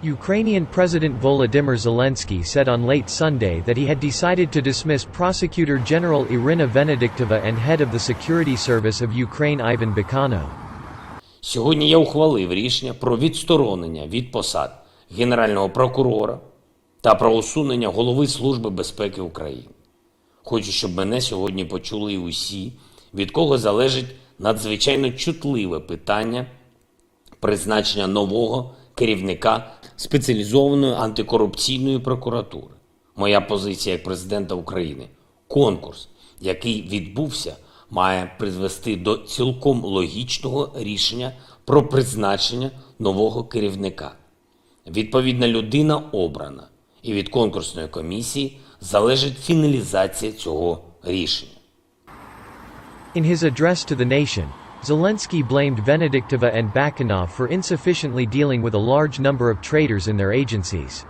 Ukrainian President Volodymyr Zelensky said on late Sunday that he had decided to dismiss Prosecutor General Irina Venediktova and head of the security service of Ukraine Ivan Bakano. Сьогодні я ухвалив рішення про відсторонення від посад Генерального прокурора та про усунення голови Служби безпеки України. Хочу, щоб мене сьогодні почули і усі, від кого залежить надзвичайно чутливе питання призначення нового керівника спеціалізованої антикорупційної прокуратури. Моя позиція як президента України – конкурс, який відбувся, має призвести до цілком логічного рішення про призначення нового керівника. Відповідна людина обрана, і від конкурсної комісії залежить фіналізація цього рішення. In his address to the nation, Zelensky blamed Venediktova and Bakanov for insufficiently dealing with a large number of traitors in their agencies.